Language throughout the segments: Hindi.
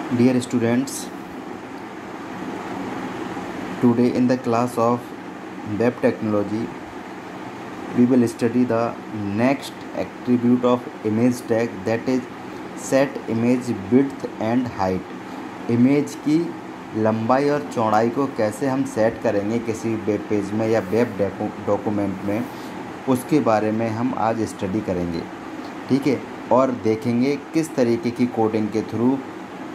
Dear students, today in the class of web technology, we will study the next attribute of image tag, that is set image width and height. Image की लंबाई और चौड़ाई को कैसे हम सेट करेंगे किसी वेब पेज में या वेब डॉक्यूमेंट में, उसके बारे में हम आज स्टडी करेंगे। ठीक है, और देखेंगे किस तरीके की कोडिंग के थ्रू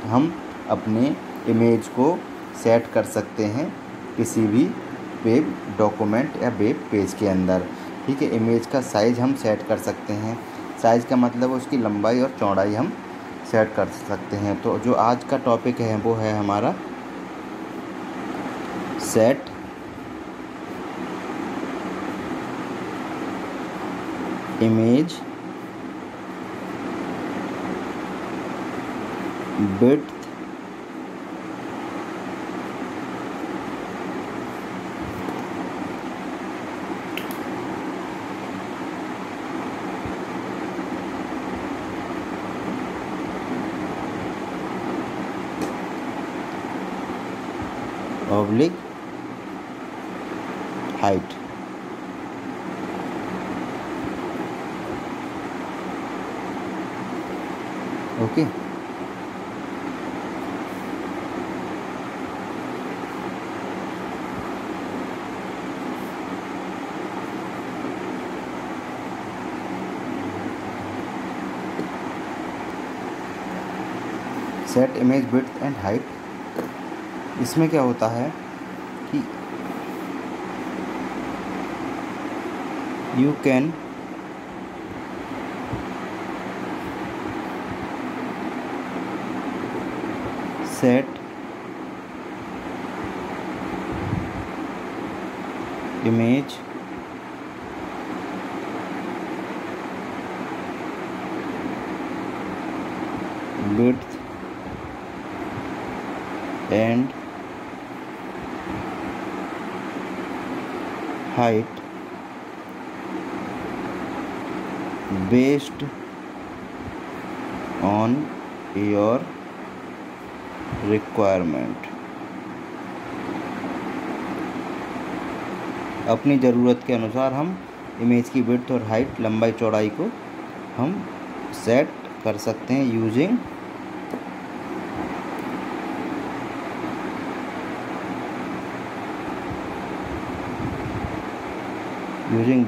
हम अपने इमेज को सेट कर सकते हैं किसी भी वेब डॉक्यूमेंट या वेब पेज के अंदर। ठीक है, इमेज का साइज़ हम सेट कर सकते हैं। साइज़ का मतलब उसकी लंबाई और चौड़ाई हम सेट कर सकते हैं। तो जो आज का टॉपिक है वो है हमारा set image width oblique height. Okay, set image width and height. इसमें क्या होता है कि you can set image width and height based on your requirement। अपनी ज़रूरत के अनुसार हम इमेज की विड्थ और हाइट, लंबाई चौड़ाई को हम सेट कर सकते हैं using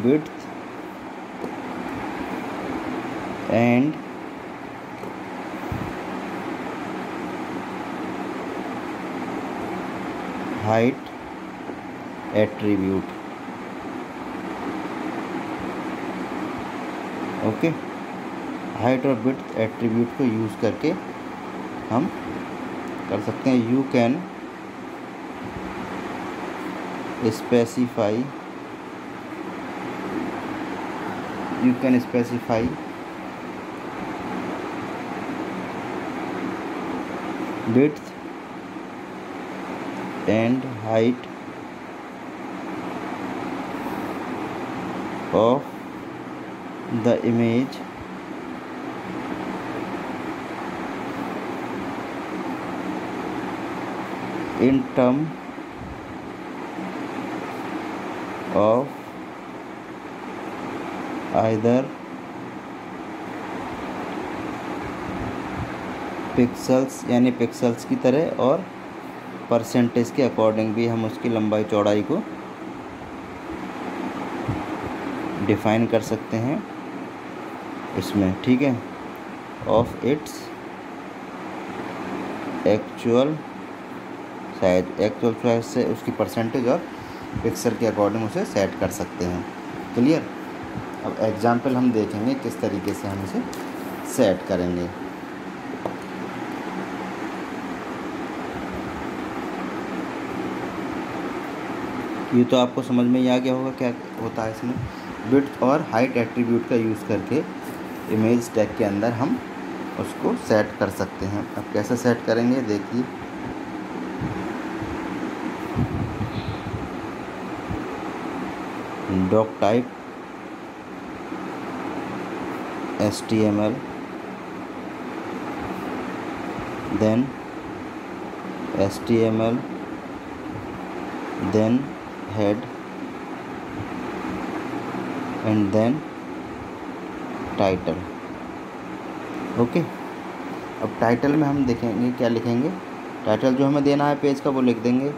width and height attribute। Okay, height और विड्थ एट्रीब्यूट को यूज़ करके हम कर सकते हैं। You can specify width and height of the image in terms of either pixels, यानी पिक्सल्स की तरह, और परसेंटेज के अकॉर्डिंग भी हम उसकी लंबाई चौड़ाई को डिफाइन कर सकते हैं इसमें। ठीक है, ऑफ इट्स एक्चुअल साइज से उसकी परसेंटेज और पिक्सल के अकॉर्डिंग उसे सेट कर सकते हैं। क्लियर। अब एग्जाम्पल हम देखेंगे किस तरीके से हम इसे सेट करेंगे। ये तो आपको समझ में ही आ गया होगा क्या होता है इसमें। विड्थ और हाइट एट्रीब्यूट का यूज़ करके इमेज टैग के अंदर हम उसको सेट कर सकते हैं। अब कैसे सेट करेंगे देखिए। Doctype HTML, then HTML, then head, and then title. Okay, अब टाइटल में हम देखेंगे क्या लिखेंगे। टाइटल जो हमें देना है पेज का वो लिख देंगे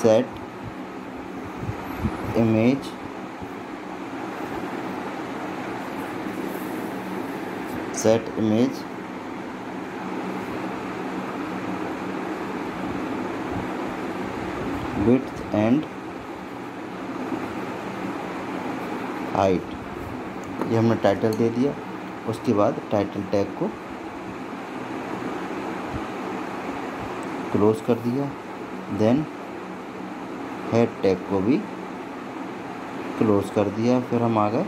set image width and height. ये हमने टाइटल दे दिया। उसके बाद टाइटल टैग को क्लोज कर दिया, देन हेड टैग को भी क्लोज कर दिया। फिर हम आ गए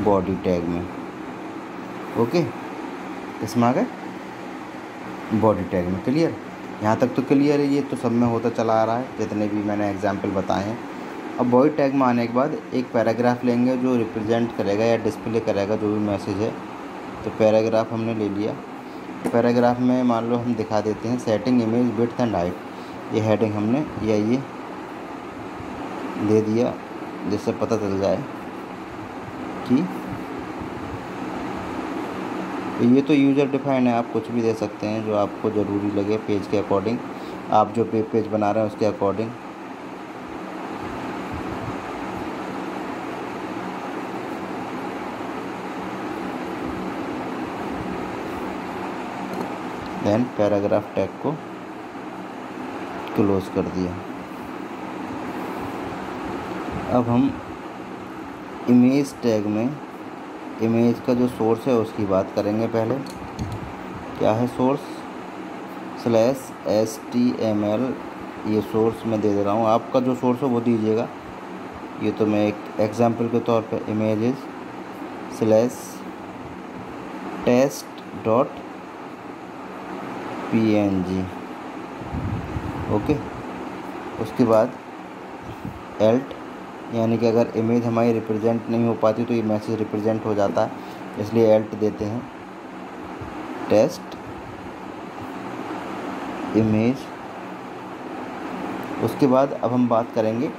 बॉडी टैग में। ओके, इसमें आ गए बॉडी टैग में। क्लियर, यहाँ तक तो क्लियर है। ये तो सब में होता चला आ रहा है जितने भी मैंने एग्जाम्पल बताए हैं। अब बॉडी टैग में आने के बाद एक पैराग्राफ लेंगे जो रिप्रेजेंट करेगा या डिस्प्ले करेगा जो भी मैसेज है। तो पैराग्राफ हमने ले लिया। पैराग्राफ में मान लो हम दिखा देते हैं setting image width and height. ये हेडिंग हमने या ये दे दिया जिससे पता चल जाए कि ये तो यूज़र डिफाइन है। आप कुछ भी दे सकते हैं जो आपको ज़रूरी लगे पेज के अकॉर्डिंग, आप जो पेज बना रहे हैं उसके अकॉर्डिंग। देन पैराग्राफ टैग को क्लोज कर दिया। अब हम इमेज टैग में इमेज का जो सोर्स है उसकी बात करेंगे। पहले क्या है सोर्स, /HTML। ये सोर्स मैं दे रहा हूँ, आपका जो सोर्स है वो दीजिएगा। ये तो मैं एक एग्जांपल के तौर पे इमेजेस /test.png। ओके, उसके बाद एल्ट, यानी कि अगर इमेज हमारी रिप्रेजेंट नहीं हो पाती तो ये मैसेज रिप्रेजेंट हो जाता है, इसलिए एल्ट देते हैं। Test image. उसके बाद अब हम बात करेंगे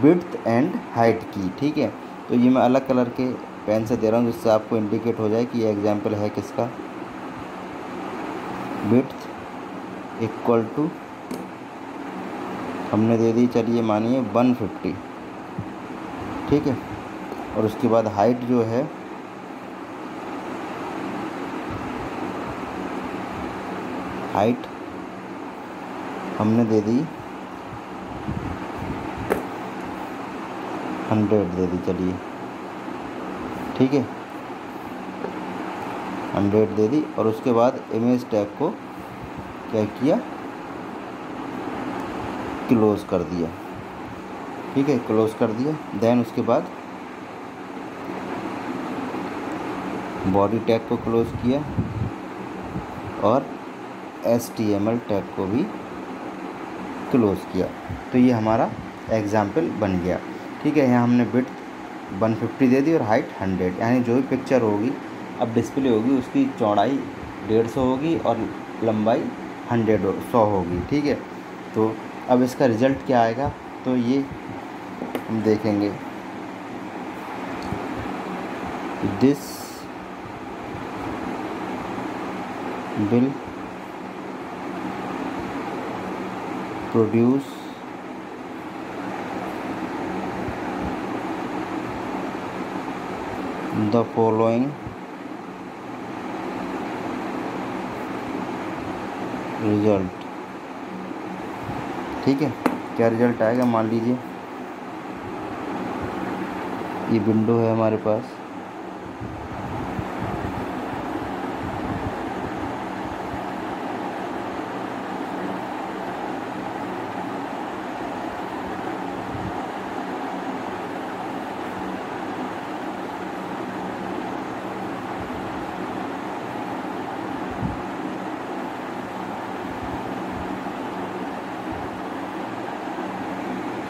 विड्थ एंड हाइट की। ठीक है, तो ये मैं अलग कलर के पेन से दे रहा हूँ जिससे आपको इंडिकेट हो जाए कि ये एग्जाम्पल है किसका। विड्थ इक्वल टू हमने दे दी, चलिए मानिए 150। ठीक है, और उसके बाद हाइट जो है हाइट हमने दे दी 100 दे दी। चलिए ठीक है, 100 दे दी। और उसके बाद इमेज टैग को क्या किया, क्लोज कर दिया। ठीक है, क्लोज कर दिया। देन उसके बाद बॉडी टैग को क्लोज किया और HTML टैग को भी क्लोज किया। तो ये हमारा एग्जाम्पल बन गया। ठीक है, यहाँ हमने विड्थ 150 दे दी और हाइट 100, यानी जो भी पिक्चर होगी अब डिस्प्ले होगी उसकी चौड़ाई 150 होगी और लंबाई 100 होगी। ठीक है, तो अब इसका रिज़ल्ट क्या आएगा तो ये हम देखेंगे। This will produce the following result. ठीक है, क्या रिजल्ट आएगा, मान लीजिए ये विंडो है हमारे पास।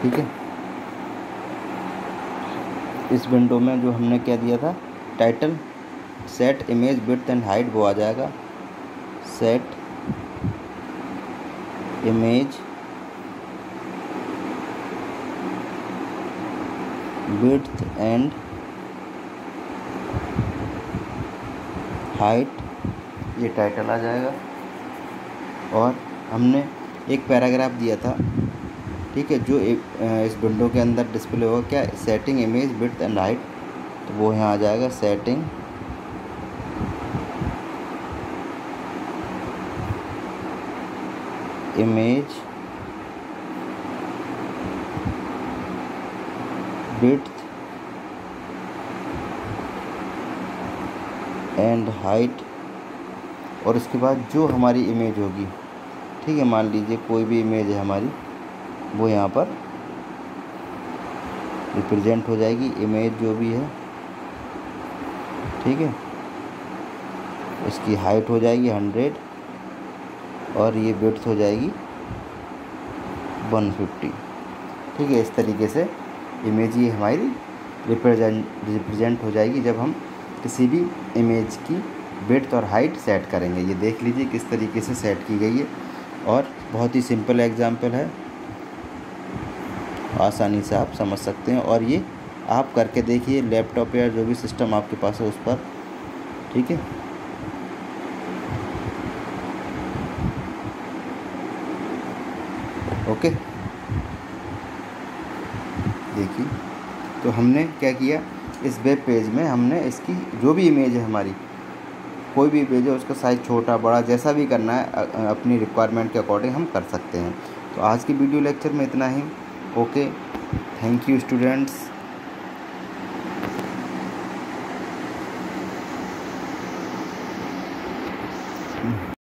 ठीक है, इस विंडो में जो हमने क्या दिया था title, set image width and height, वो आ जाएगा। Set image width and height, ये टाइटल आ जाएगा। और हमने एक पैराग्राफ दिया था, ठीक है, जो इस विंडो के अंदर डिस्प्ले होगा क्या, setting image width and height, तो वो यहाँ आ जाएगा setting image width and height. और उसके बाद जो हमारी इमेज होगी, ठीक है, मान लीजिए कोई भी इमेज है हमारी, वो यहाँ पर रिप्रेजेंट हो जाएगी, इमेज जो भी है, ठीक है। इसकी हाइट हो जाएगी 100 और ये विड्थ हो जाएगी 150, ठीक है। इस तरीके से इमेज ये हमारी रिप्रेजेंट हो जाएगी जब हम किसी भी इमेज की विड्थ और हाइट सेट करेंगे। ये देख लीजिए किस तरीके से सेट की गई है, और बहुत ही सिंपल एग्जांपल है, आसानी से आप समझ सकते हैं। और ये आप करके देखिए लैपटॉप या जो भी सिस्टम आपके पास है उस पर, ठीक है। ओके, देखिए, तो हमने क्या किया, इस वेब पेज में हमने इसकी जो भी इमेज है हमारी, कोई भी इमेज है, उसका साइज़ छोटा बड़ा जैसा भी करना है अपनी रिक्वायरमेंट के अकॉर्डिंग हम कर सकते हैं। तो आज की वीडियो लेक्चर में इतना ही। Okay, thank you students.